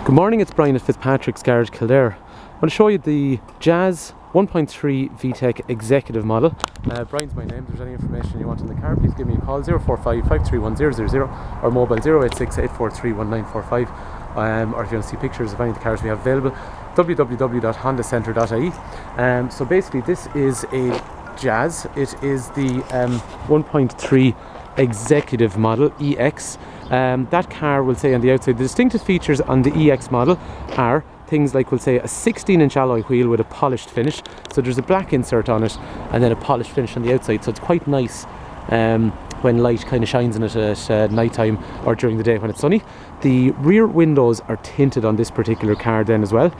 Good morning, it's Brian at Fitzpatrick's Garage, Kildare. I want to show you the Jazz 1.3i-VTEC executive model. Brian's my name. If there's any information you want on the car, please give me a call, 045 531 000 or mobile 086 843 1945. Or if you want to see pictures of any of the cars we have available, www.hondacentre.ie. So basically this is a Jazz. It is the 1.3 executive model, EX. That car will say on the outside, the distinctive features on the EX model are things like, we'll say, a 16-inch alloy wheel with a polished finish. So there's a black insert on it and then a polished finish on the outside. So it's quite nice when light kind of shines in it at night time or during the day when it's sunny. The rear windows are tinted on this particular car then as well.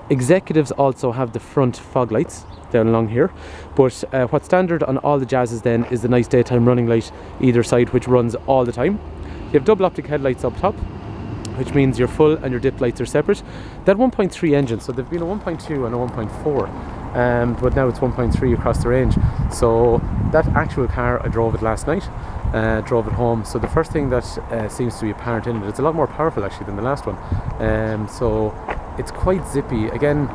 Executives also have the front fog lights down along here, but what's standard on all the Jazzes then is the nice daytime running light either side, which runs all the time. You have double optic headlights up top, which means your full and your dip lights are separate. That 1.3 engine, so they've been a 1.2 and a 1.4, but now it's 1.3 across the range. So that actual car, I drove it last night, drove it home. So the first thing that seems to be apparent in it, it's a lot more powerful actually than the last one. So it's quite zippy. Again,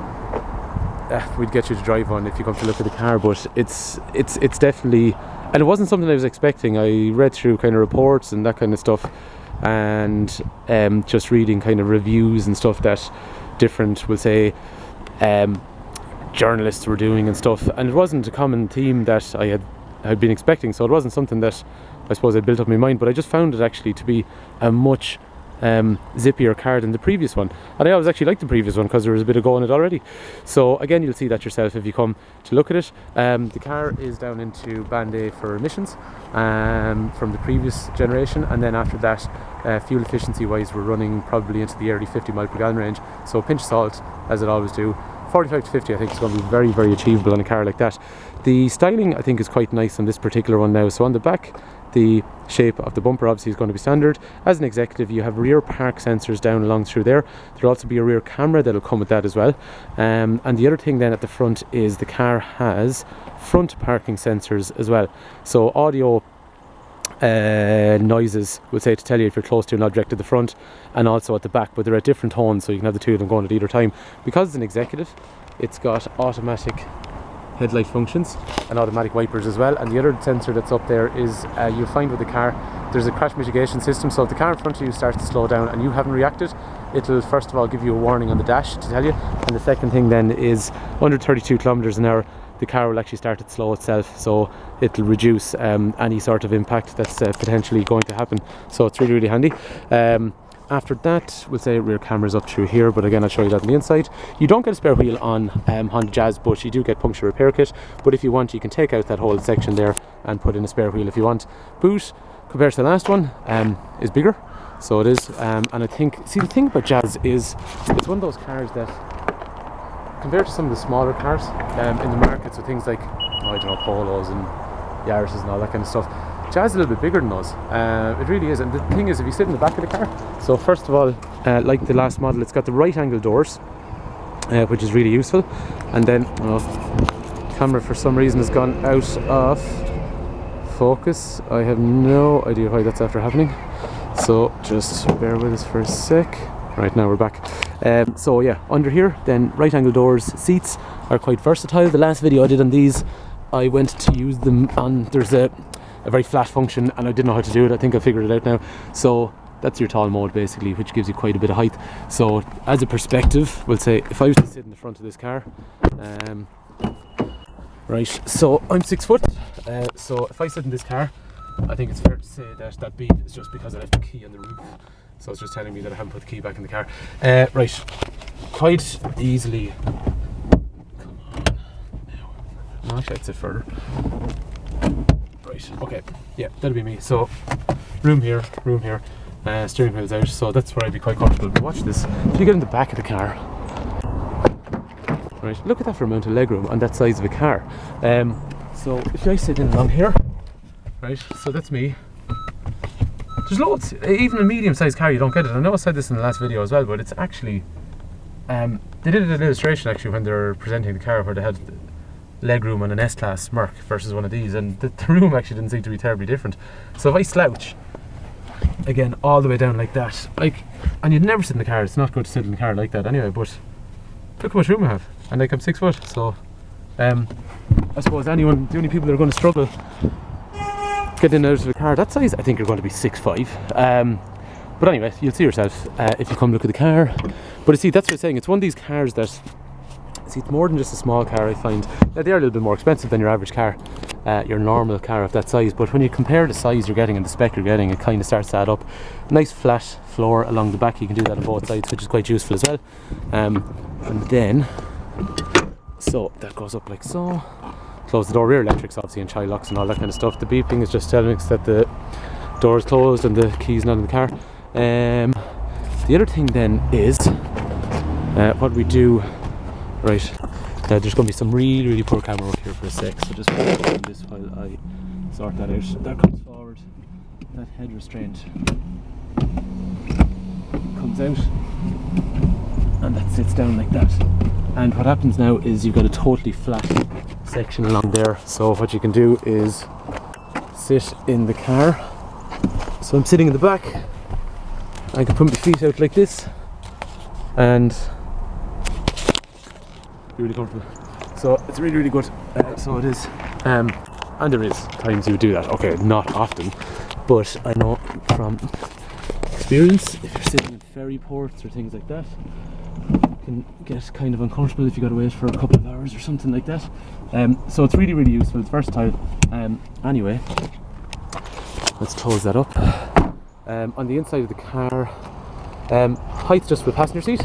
we'd get you to drive one if you come to look at the car, but it's definitely, and it wasn't something I was expecting. I read through kind of reports and that kind of stuff, and just reading kind of reviews and stuff that different, we'll say, journalists were doing and stuff, and it wasn't a common theme that I had been expecting, so it wasn't something that I suppose I built up in my mind, but I just found it actually to be a much zippier car than the previous one. And I always actually liked the previous one because there was a bit of go in it already. So again, you'll see that yourself if you come to look at it. The car is down into Band A for emissions from the previous generation, and then after that, fuel efficiency wise, we're running probably into the early 50 mile per gallon range. So pinch of salt, as it always do. 45 to 50 I think is going to be very, very achievable on a car like that. The styling I think is quite nice on this particular one now. So on the back, the shape of the bumper obviously is going to be standard. As an executive, you have rear park sensors down along through there. There'll also be a rear camera that'll come with that as well. And the other thing then at the front is the car has front parking sensors as well. So audio noises will say to tell you if you're close to an object at the front and also at the back, but they're at different tones, so you can have the two of them going at either time. Because it's an executive, it's got automatic headlight functions and automatic wipers as well. And the other sensor that's up there is you'll find with the car there's a crash mitigation system. So if the car in front of you starts to slow down and you haven't reacted, it'll first of all give you a warning on the dash to tell you, and the second thing then is under 32 kilometers an hour the car will actually start to slow itself, so it'll reduce any sort of impact that's potentially going to happen. So it's really, really handy. After that, we'll say rear cameras up through here, but again I'll show you that on the inside. You don't get a spare wheel on Honda Jazz, but you do get puncture repair kit. But if you want, you can take out that whole section there and put in a spare wheel if you want. Boot, compared to the last one, is bigger, so it is. And I think, see, the thing about Jazz is it's one of those cars that, compared to some of the smaller cars in the market, so things like, I don't know, Polos and Yaris's and all that kind of stuff, Jazz is a little bit bigger than those. It really is. And the thing is, if you sit in the back of the car, so first of all, like the last model, it's got the right angle doors, which is really useful. And then camera for some reason has gone out of focus. I have no idea why that's after happening, so just bear with us for a sec. Right, now we're back. So yeah, under here then, right angle doors. Seats are quite versatile. The last video I did on these, I went to use them on, there's a very flat function and I didn't know how to do it. I think I figured it out now. So that's your tall mode basically, which gives you quite a bit of height. So as a perspective, we'll say if I was to sit in the front of this car, right, so I'm 6 foot, so if I sit in this car, I think it's fair to say that that beep is just because I left the key on the roof. So it's just telling me that I haven't put the key back in the car. Right, quite easily. Come on now. No, actually I'd sit further. Right, okay, yeah, that'll be me. So room here, steering wheel's out, so that's where I'd be quite comfortable. But watch this, if you get in the back of the car, right, look at that for amount of legroom on that size of a car. So if I sit in along here, right, so that's me. There's loads, even a medium-sized car you don't get it. I know I said this in the last video as well, but it's actually, they did an illustration actually when they were presenting the car where they had legroom on an S-Class Merc versus one of these, and the room actually didn't seem to be terribly different. So if I slouch, again, all the way down like that. Like, and you'd never sit in the car. It's not good to sit in the car like that anyway, but look how much room I have. And like, I'm 6 foot, so I suppose the only people that are going to struggle getting in and out of the car that size, I think are going to be 6'5". But anyway, you'll see yourself if you come look at the car. But you see, that's what I'm saying. It's one of these cars that, see, it's more than just a small car, I find. Now, they are a little bit more expensive than your average car, your normal car of that size. But when you compare the size you're getting and the spec you're getting, it kind of starts to add up. Nice flat floor along the back. You can do that on both sides, which is quite useful as well. And then, so that goes up like so. Close the door. Rear electrics, obviously, and child locks and all that kind of stuff. The beeping is just telling us that the door is closed and the key's not in the car. The other thing then is what we do. Right, there's going to be some really poor camera work here for a sec, so just hold on this while I sort that out. That comes forward, that head restraint comes out, and that sits down like that. And what happens now is you've got a totally flat section along there, so what you can do is sit in the car. So I'm sitting in the back, I can put my feet out like this, and really comfortable. So it's really good. So it is, and there is times you would do that. Okay, not often, but I know from experience, if you're sitting in ferry ports or things like that, it can get kind of uncomfortable if you got to wait for a couple of hours or something like that. So it's really useful. It's versatile. Anyway, let's close that up. On the inside of the car, height just for the passenger seat,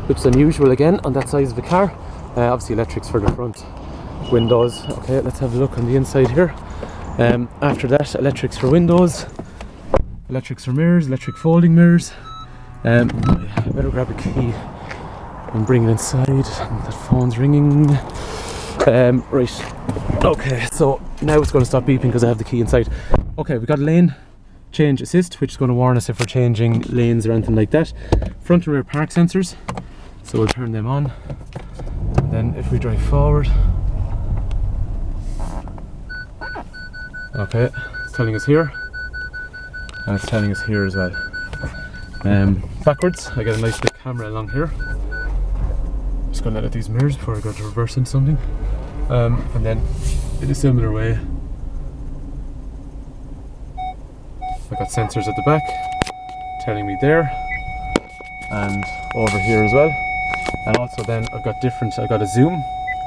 which is unusual again on that size of the car. Obviously electrics for the front windows. Okay, let's have a look on the inside here. After that, electrics for windows, electrics for mirrors, electric folding mirrors. I better grab a key and bring it inside. That phone's ringing. Right, okay, so now it's going to stop beeping because I have the key inside. Okay, we've got lane change assist, which is going to warn us if we're changing lanes or anything like that. Front and rear park sensors, so we'll turn them on. Then if we drive forward, okay, it's telling us here, and it's telling us here as well. Backwards, I get a nice big camera along here. Just going to let these mirrors before I go to reverse into something. And then in a similar way, I've got sensors at the back telling me there and over here as well. And also then I've got a zoom,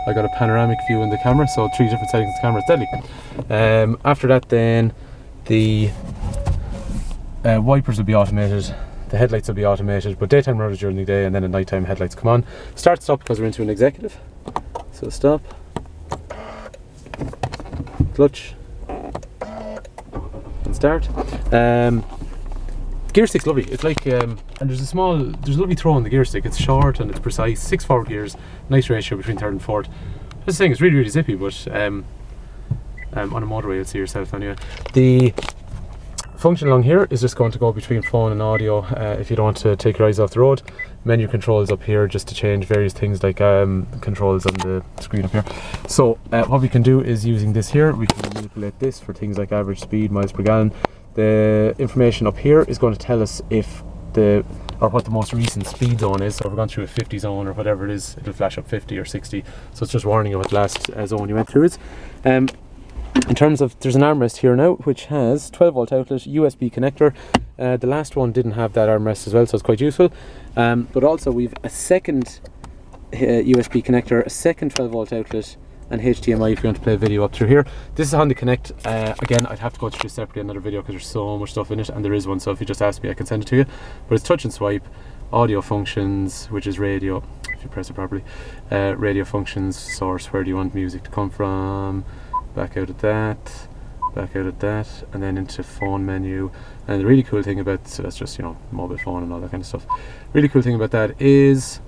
I got a panoramic view in the camera, so 3 different settings in the camera. It's deadly. After that then the wipers will be automated, the headlights will be automated, but daytime runners during the day, and then at night time headlights come on. Start stop because we're into an executive. So stop, clutch, and start. Gear stick's lovely. It's like, and there's a lovely throw on the gear stick. It's short and it's precise. 6 forward gears, nice ratio between third and fourth. This thing is really zippy, but on a motorway you'll see yourself anyway. The function along here is just going to go between phone and audio if you don't want to take your eyes off the road. Menu controls up here just to change various things like controls on the screen up here. So what we can do is, using this here, we can manipulate this for things like average speed, miles per gallon. The information up here is going to tell us if what the most recent speed zone is. So if we're going through a 50 zone or whatever it is, it'll flash up 50 or 60. So it's just warning you what the last zone you went through is. In terms of, there's an armrest here now which has 12 volt outlet, USB connector. The last one didn't have that armrest as well, so it's quite useful. But also we've a second USB connector, a second 12 volt outlet, and HDMI if you want to play a video up through here. This is Honda Connect. Again, I'd have to go through this separately in another video because there's so much stuff in it, and there is one, so if you just ask me I can send it to you. But it's touch and swipe, audio functions, which is radio, if you press it properly, radio functions, source, where do you want music to come from, back out of that, and then into phone menu. And the really cool thing about, so that's just, you know, mobile phone and all that kind of stuff. Really cool thing about that is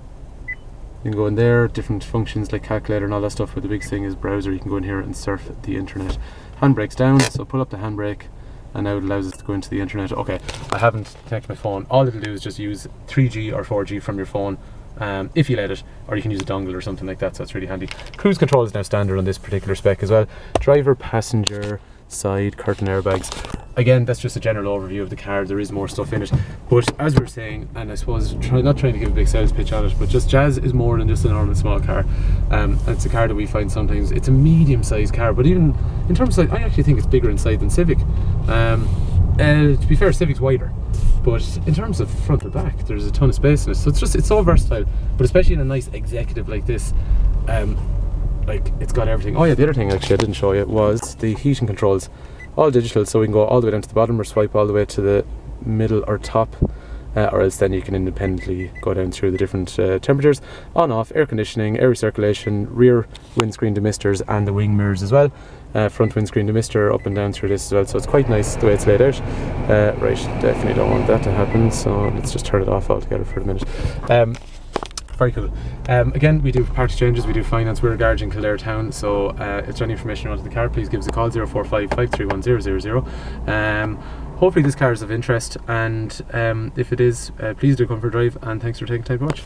you can go in there, different functions like calculator and all that stuff, but the big thing is browser. You can go in here and surf the internet. Handbrake's down, so pull up the handbrake, and now it allows us to go into the internet. Okay, I haven't connected my phone. All it'll do is just use 3G or 4G from your phone, if you let it, or you can use a dongle or something like that, so it's really handy. Cruise control is now standard on this particular spec as well. Driver, passenger, side, curtain airbags. again, that's just a general overview of the car. There is more stuff in it, but as we were saying, and I suppose not trying to give a big sales pitch on it, but just Jazz is more than just a normal small car. It's a car that we find sometimes it's a medium-sized car, but even in terms of, I actually think it's bigger inside than Civic. To be fair, Civic's wider, but in terms of front and back, there's a ton of space in it. So it's so versatile, but especially in a nice executive like this. Like, it's got everything. Oh yeah, the other thing actually I didn't show you was the heating controls. All digital, so we can go all the way down to the bottom or swipe all the way to the middle or top, or else then you can independently go down through the different temperatures. On, off, air conditioning, air recirculation, rear windscreen demisters, and the wing mirrors as well. Front windscreen demister up and down through this as well, so it's quite nice the way it's laid out. Right, definitely don't want that to happen, so let's just turn it off altogether for a minute. Very cool. Again, we do part exchanges, we do finance. We're a garage in Kildare town, so if there's any information on the car, please give us a call, 045 531 000. Hopefully this car is of interest, and if it is, please do come for a drive, and thanks for taking time to watch.